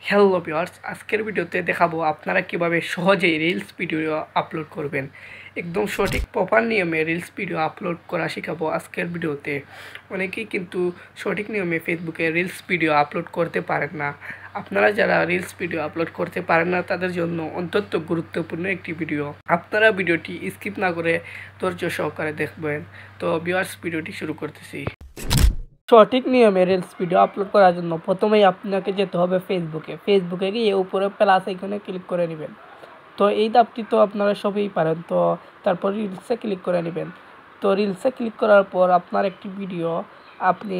Hello viewers, আজকের ভিডিওতে দেখাবো আপনারা কিভাবে সহজেই রিলস ভিডিও আপলোড করবেন। একদম সঠিক প্রপার নিয়মে রিলস ভিডিও আপলোড করা শেখাবো আজকের ভিডিওতে। অনেকেই কিন্তু সঠিক নিয়মে ফেসবুকে রিলস ভিডিও আপলোড করতে পারেন না। আপনারা যারা রিলস ভিডিও আপলোড করতে পারেন না তাদের জন্য অত্যন্ত গুরুত্বপূর্ণ একটি ভিডিও। আপনারা ভিডিওটি স্কিপ না করে ধৈর্য সহকারে দেখবেন। তো ভিউয়ার্স, ভিডিওটি শুরু করতেছি। সঠিক নিয়মে রিলস ভিডিও আপলোড করার জন্য প্রথমেই আপনাকে যেতে হবে ফেসবুকে গিয়ে উপরে প্লাস আইকনে ক্লিক করে নেবেন। তো এই ধাপটি তো আপনারা সবই পারেন। তো তারপর রিলসে ক্লিক করে নেবেন। তো রিলসে ক্লিক করার পর আপনার একটি ভিডিও আপনি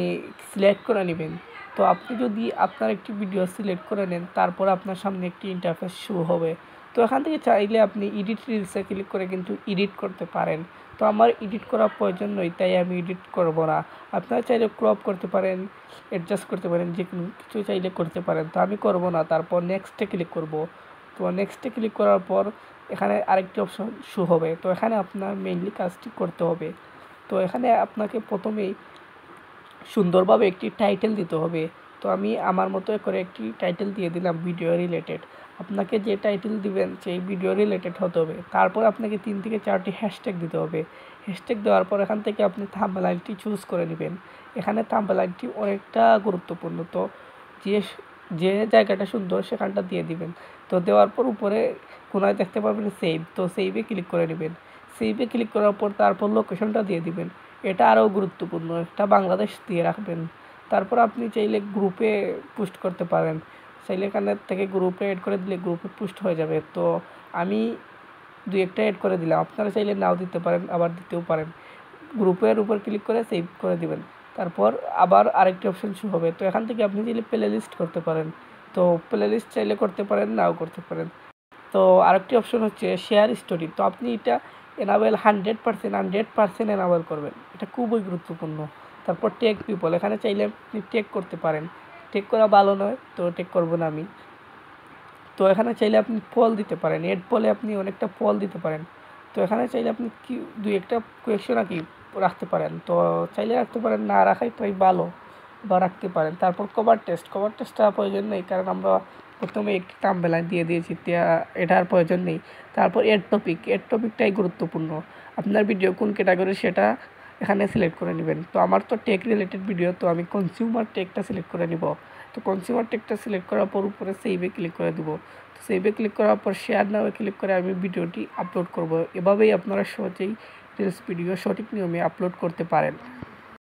সিলেক্ট করে নেবেন। তো আপনি যদি আপনার একটি ভিডিও সিলেক্ট করে নেন, তারপর আপনার সামনে একটি ইন্টারফেস শো হবে। তো এখান থেকে চাইলে আপনি এডিট রিলসে ক্লিক করে কিন্তু এডিট করতে পারেন। তো আমার এডিট করার প্রয়োজন নয়, তাই আমি এডিট করব না। আপনারা চাইলে ক্রপ করতে পারেন, অ্যাডজাস্ট করতে পারেন, যে কোনো কিছু চাইলে করতে পারেন। তো আমি করব না। তারপর নেক্সটে ক্লিক করব। তো নেক্সটে ক্লিক করার পর এখানে আরেকটি অপশন শো হবে। তো এখানে আপনার মেইনলি কাজটি করতে হবে। তো এখানে আপনাকে প্রথমেই সুন্দরভাবে একটি টাইটেল দিতে হবে। তো আমি আমার মতো করে একটি টাইটেল দিয়ে দিলাম ভিডিও রিলেটেড। আপনাকে যে টাইটেল দিবেন সেই ভিডিও রিলেটেড হতে হবে। তারপর আপনাকে 3 থেকে 4টি হ্যাশট্যাগ দিতে হবে। হ্যাশট্যাগ দেওয়ার পর এখান থেকে আপনি থাম্বনেইলটি চুজ করে নেবেন। এখানে থাম্বনেইলটি অনেকটা গুরুত্বপূর্ণ। তো যে যে জায়গাটা সুন্দর সেখানটা দিয়ে দিবেন। তো দেওয়ার পর উপরে কোনায় দেখতে পাবেন সেভ। তো সেভে ক্লিক করে নেবেন। সেভে ক্লিক করার পর তারপর লোকেশনটা দিয়ে দিবেন। এটা আরও গুরুত্বপূর্ণ, এটা বাংলাদেশ দিয়ে রাখবেন। তারপর আপনি চাইলে গ্রুপে পোস্ট করতে পারেন। চাইলে এখানে থেকে গ্রুপে অ্যাড করে দিলে গ্রুপে পোস্ট হয়ে যাবে। তো আমি 2-1টা অ্যাড করে দিলাম। আপনারা চাইলে নাও দিতে পারেন, আবার দিতেও পারেন। গ্রুপের উপর ক্লিক করে সেভ করে দিবেন। তারপর আবার আরেকটি অপশন শো হবে। তো এখান থেকে আপনি চাইলে প্লে লিস্ট করতে পারেন। তো প্লে লিস্ট চাইলে করতে পারেন, নাও করতে পারেন। তো আরেকটি অপশন হচ্ছে শেয়ার স্টোরি। তো আপনি এটা এনাবেল 100% এনাবেল করবেন। এটা খুবই গুরুত্বপূর্ণ। তারপর ট্যাগ পিপল, এখানে চাইলে আপনি ট্যাগ করতে পারেন। ট্যাগ করা ভালো নয়, তো ট্যাগ করব না আমি। তো এখানে চাইলে আপনি ফল দিতে পারেন। এড ফলে আপনি অনেকটা ফল দিতে পারেন। তো এখানে চাইলে আপনি কি 2-1টা কোয়েশ্চন আর কি রাখতে পারেন। তো চাইলে রাখতে পারেন, না রাখাই তাই ভালো, বা রাখতে পারেন। তারপর কভার টেক্সটটা প্রয়োজন নেই, কারণ আমরা প্রথমে একটি থাম্বনেইল দিয়ে দিয়েছি, এটার প্রয়োজন নেই। তারপর এড টপিকটাই গুরুত্বপূর্ণ। আপনার ভিডিও কোন ক্যাটাগরি সেটা এখানে সিলেক্ট করে নেবেন। তো আমার তো টেক রিলেটেড ভিডিও, তো আমি কনজিউমার টেকটা সিলেক্ট করে নিব। তো কনজিউমার টেকটা সিলেক্ট করার পর উপরে সেভে ক্লিক করে দেবো। তো সেভে ক্লিক করার পর শেয়ার নাও ক্লিক করে আমি ভিডিওটি আপলোড করব। এভাবেই আপনারা সহজেই রিলস ভিডিও সঠিক নিয়মে আপলোড করতে পারেন।